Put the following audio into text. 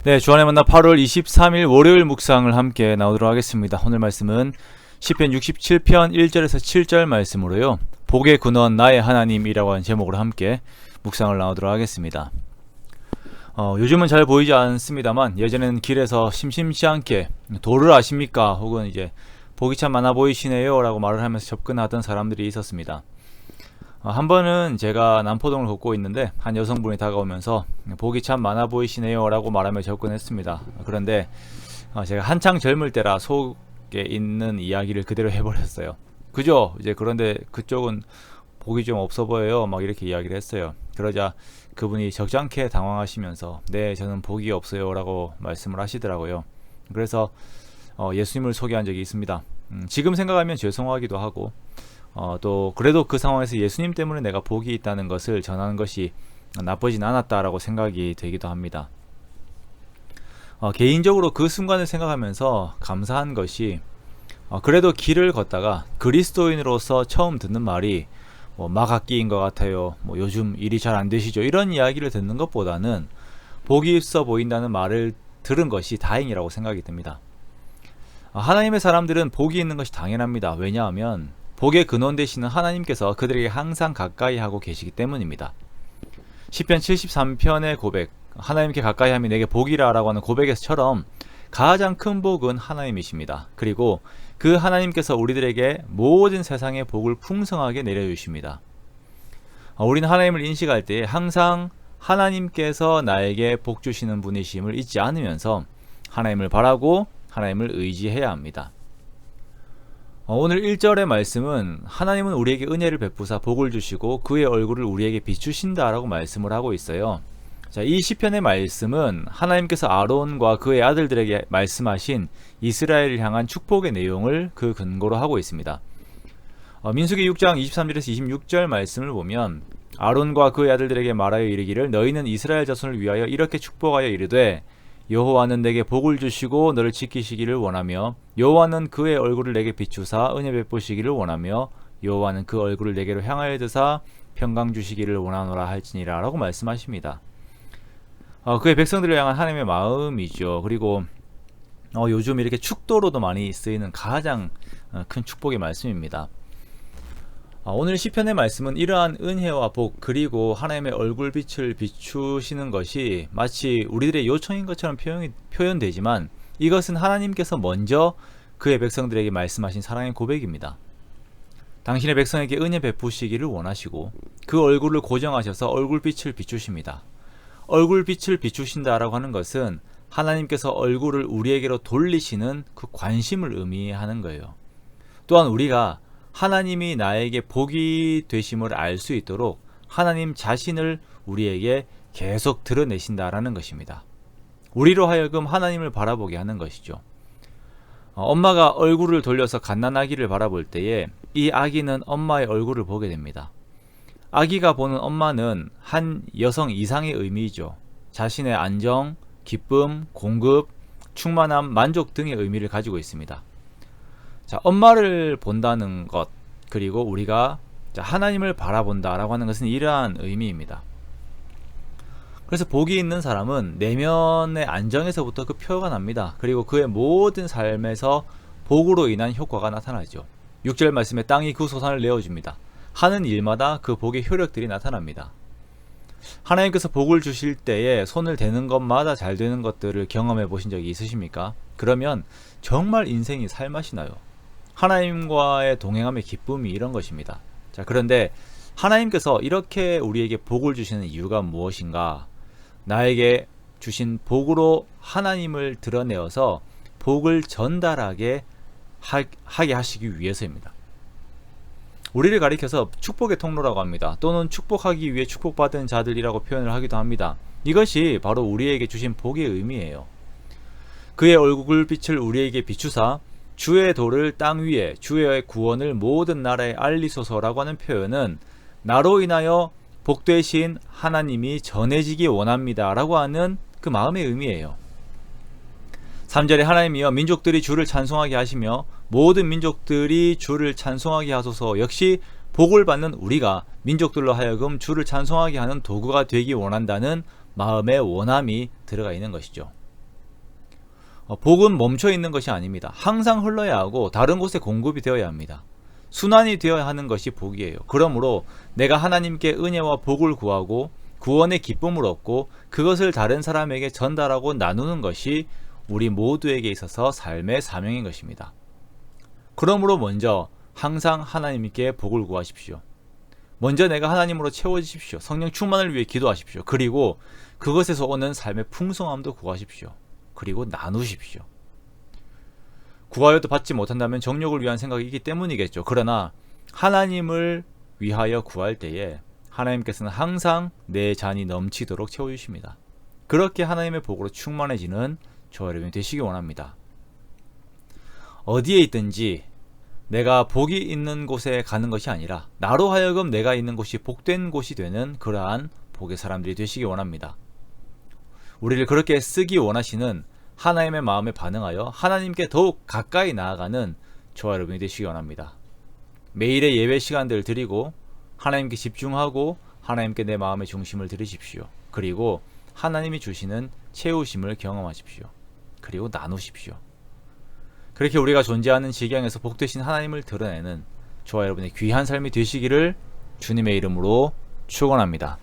네, 주안의 만나 8월 23일 월요일 묵상을 함께 나오도록 하겠습니다. 오늘 말씀은 시편 67편 1절에서 7절 말씀으로요. 복의 근원 나의 하나님이라고 하는 제목으로 함께 묵상을 나오도록 하겠습니다. 요즘은 잘 보이지 않습니다만 예전에는 길에서 심심치 않게 도를 아십니까? 혹은 이제 복이 참 많아 보이시네요 라고 말을 하면서 접근하던 사람들이 있었습니다. 한 번은 제가 남포동을 걷고 있는데 한 여성분이 다가오면서 복이 참 많아 보이시네요 라고 말하며 접근했습니다. 그런데 제가 한창 젊을 때라 속에 있는 이야기를 그대로 해버렸어요. 그죠? 이제 그런데 그쪽은 복이 좀 없어 보여요 막 이렇게 이야기를 했어요. 그러자 그분이 적잖게 당황하시면서 네, 저는 복이 없어요 라고 말씀을 하시더라고요. 그래서 예수님을 소개한 적이 있습니다. 지금 생각하면 죄송하기도 하고 또 그래도 그 상황에서 예수님 때문에 내가 복이 있다는 것을 전하는 것이 나쁘진 않았다라고 생각이 되기도 합니다. 개인적으로 그 순간을 생각하면서 감사한 것이 그래도 길을 걷다가 그리스도인으로서 처음 듣는 말이 마각기인 것 같아요, 요즘 일이 잘 안 되시죠, 이런 이야기를 듣는 것보다는 복이 있어 보인다는 말을 들은 것이 다행이라고 생각이 듭니다. 하나님의 사람들은 복이 있는 것이 당연합니다. 왜냐하면 복의 근원 되시는 하나님께서 그들에게 항상 가까이 하고 계시기 때문입니다. 시편 73편의 고백, 하나님께 가까이 함이 내게 복이라 라고 하는 고백에서처럼 가장 큰 복은 하나님이십니다. 그리고 그 하나님께서 우리들에게 모든 세상의 복을 풍성하게 내려주십니다. 우리는 하나님을 인식할 때 항상 하나님께서 나에게 복 주시는 분이심을 잊지 않으면서 하나님을 바라고 하나님을 의지해야 합니다. 오늘 1절의 말씀은 하나님은 우리에게 은혜를 베푸사 복을 주시고 그의 얼굴을 우리에게 비추신다 라고 말씀을 하고 있어요. 자, 이 시편의 말씀은 하나님께서 아론과 그의 아들들에게 말씀하신 이스라엘을 향한 축복의 내용을 그 근거로 하고 있습니다. 민수기 6장 23절에서 26절 말씀을 보면 아론과 그의 아들들에게 말하여 이르기를 너희는 이스라엘 자손을 위하여 이렇게 축복하여 이르되 여호와는 내게 복을 주시고 너를 지키시기를 원하며 여호와는 그의 얼굴을 내게 비추사 은혜 베푸시기를 원하며 여호와는 그 얼굴을 내게로 향하여 드사 평강 주시기를 원하노라 할지니라 라고 말씀하십니다. 그의 백성들을 향한 하나님의 마음이죠. 그리고 요즘 이렇게 축도로도 많이 쓰이는 가장 큰 축복의 말씀입니다. 오늘 시편의 말씀은 이러한 은혜와 복 그리고 하나님의 얼굴빛을 비추시는 것이 마치 우리들의 요청인 것처럼 표현되지만 이것은 하나님께서 먼저 그의 백성들에게 말씀하신 사랑의 고백입니다. 당신의 백성에게 은혜 베푸시기를 원하시고 그 얼굴을 고정하셔서 얼굴빛을 비추십니다. 얼굴빛을 비추신다라고 하는 것은 하나님께서 얼굴을 우리에게로 돌리시는 그 관심을 의미하는 거예요. 또한 우리가 하나님이 나에게 복이 되심을 알 수 있도록 하나님 자신을 우리에게 계속 드러내신다라는 것입니다. 우리로 하여금 하나님을 바라보게 하는 것이죠. 엄마가 얼굴을 돌려서 갓난아기를 바라볼 때에 이 아기는 엄마의 얼굴을 보게 됩니다. 아기가 보는 엄마는 한 여성 이상의 의미이죠. 자신의 안정, 기쁨, 공급, 충만함, 만족 등의 의미를 가지고 있습니다. 자, 엄마를 본다는 것, 그리고 우리가 하나님을 바라본다 라고 하는 것은 이러한 의미입니다. 그래서 복이 있는 사람은 내면의 안정에서부터 그 표가 납니다. 그리고 그의 모든 삶에서 복으로 인한 효과가 나타나죠. 6절 말씀에 땅이 그 소산을 내어줍니다. 하는 일마다 그 복의 효력들이 나타납니다. 하나님께서 복을 주실 때에 손을 대는 것마다 잘 되는 것들을 경험해 보신 적이 있으십니까? 그러면 정말 인생이 살맛이 나요. 하나님과의 동행함의 기쁨이 이런 것입니다. 자, 그런데 하나님께서 이렇게 우리에게 복을 주시는 이유가 무엇인가? 나에게 주신 복으로 하나님을 드러내어서 복을 전달하게 하게 하시기 위해서입니다. 우리를 가리켜서 축복의 통로라고 합니다. 또는 축복하기 위해 축복받은 자들이라고 표현을 하기도 합니다. 이것이 바로 우리에게 주신 복의 의미예요. 그의 얼굴빛을 우리에게 비추사 주의 도를 땅 위에 주의 구원을 모든 나라에 알리소서라고 하는 표현은 나로 인하여 복되신 하나님이 전해지기 원합니다 라고 하는 그 마음의 의미예요. 3절에 하나님이여 민족들이 주를 찬송하게 하시며 모든 민족들이 주를 찬송하게 하소서. 역시 복을 받는 우리가 민족들로 하여금 주를 찬송하게 하는 도구가 되기 원한다는 마음의 원함이 들어가 있는 것이죠. 복은 멈춰 있는 것이 아닙니다. 항상 흘러야 하고 다른 곳에 공급이 되어야 합니다. 순환이 되어야 하는 것이 복이에요. 그러므로 내가 하나님께 은혜와 복을 구하고 구원의 기쁨을 얻고 그것을 다른 사람에게 전달하고 나누는 것이 우리 모두에게 있어서 삶의 사명인 것입니다. 그러므로 먼저 항상 하나님께 복을 구하십시오. 먼저 내가 하나님으로 채워지십시오. 성령 충만을 위해 기도하십시오. 그리고 그것에서 오는 삶의 풍성함도 구하십시오. 그리고 나누십시오. 구하여도 받지 못한다면 정욕을 위한 생각이기 때문이겠죠. 그러나 하나님을 위하여 구할 때에 하나님께서는 항상 내 잔이 넘치도록 채워주십니다. 그렇게 하나님의 복으로 충만해지는 저와 여러분이 되시기 원합니다. 어디에 있든지 내가 복이 있는 곳에 가는 것이 아니라 나로 하여금 내가 있는 곳이 복된 곳이 되는 그러한 복의 사람들이 되시기 원합니다. 우리를 그렇게 쓰기 원하시는 하나님의 마음에 반응하여 하나님께 더욱 가까이 나아가는 저와 여러분이 되시기 원합니다. 매일의 예배 시간들을 드리고 하나님께 집중하고 하나님께 내 마음의 중심을 드리십시오. 그리고 하나님이 주시는 채우심을 경험하십시오. 그리고 나누십시오. 그렇게 우리가 존재하는 지경에서 복되신 하나님을 드러내는 저와 여러분의 귀한 삶이 되시기를 주님의 이름으로 축원합니다.